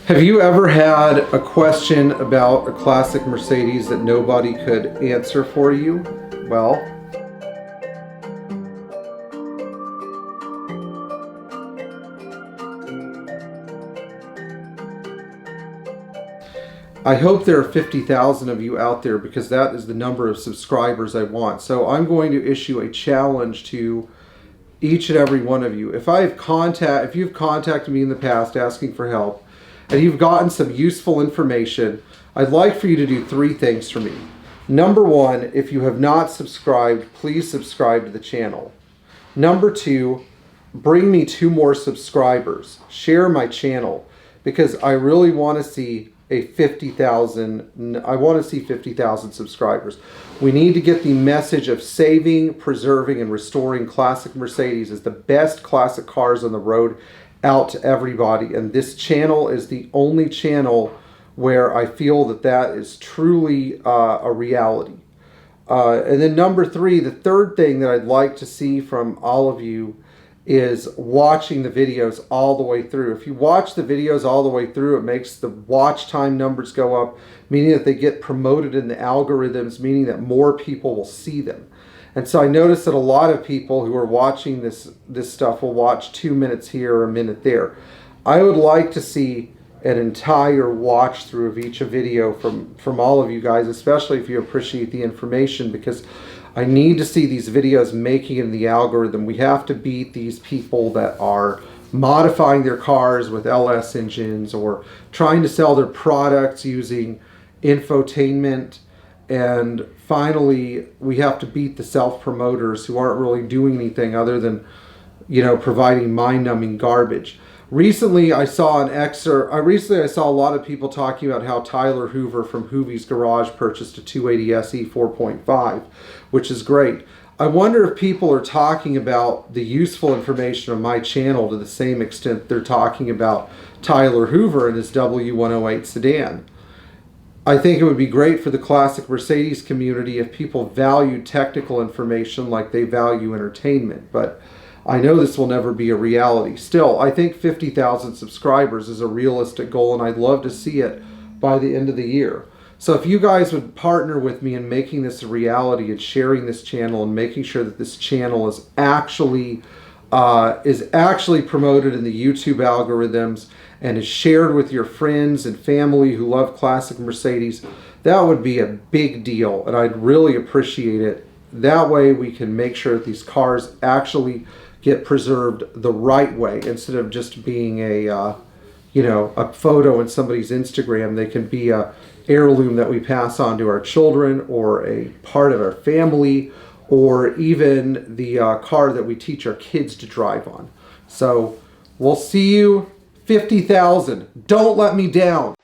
Have you ever had a question about a classic Mercedes that nobody could answer for you? Well, I hope there are 50,000 of you out there, because that is the number of subscribers I want. So I'm going to issue a challenge to each and every one of you. If you've contacted me in the past asking for help, and you've gotten some useful information, I'd like for you to do three things for me. Number one, if you have not subscribed, please subscribe to the channel. Number two, bring me 2 more subscribers. Share my channel, because I really want to see I want to see 50,000 subscribers. We need to get the message of saving, preserving, and restoring classic Mercedes as the best classic cars on the road out to everybody. And this channel is the only channel where I feel that that is truly a reality. And then number three, the third thing that I'd like to see from all of you is watching the videos all the way through. If you watch the videos all the way through, it makes the watch time numbers go up, meaning that they get promoted in the algorithms, meaning that more people will see them. And so I noticed that a lot of people who are watching this stuff will watch 2 minutes here or a minute there. I would like to see an entire watch through of each video from all of you guys, especially if you appreciate the information, because I need to see these videos making it in the algorithm. We have to beat these people that are modifying their cars with LS engines or trying to sell their products using infotainment. And finally, we have to beat the self-promoters who aren't really doing anything other than, providing mind-numbing garbage. Recently, I saw a lot of people talking about how Tyler Hoover from Hoovy's Garage purchased a 280 SE 4.5, which is great. I wonder if people are talking about the useful information on my channel to the same extent they're talking about Tyler Hoover and his W108 sedan. I think it would be great for the classic Mercedes community if people value technical information like they value entertainment, but I know this will never be a reality. Still, I think 50,000 subscribers is a realistic goal, and I'd love to see it by the end of the year. So if you guys would partner with me in making this a reality and sharing this channel and making sure that this channel is actually promoted in the YouTube algorithms and is shared with your friends and family who love classic Mercedes, that would be a big deal, and I'd really appreciate it. That way we can make sure that these cars actually get preserved the right way, instead of just being a photo in somebody's Instagram. They can be a heirloom that we pass on to our children, or a part of our family, or even the car that we teach our kids to drive on. So we'll see you 50,000. Don't let me down.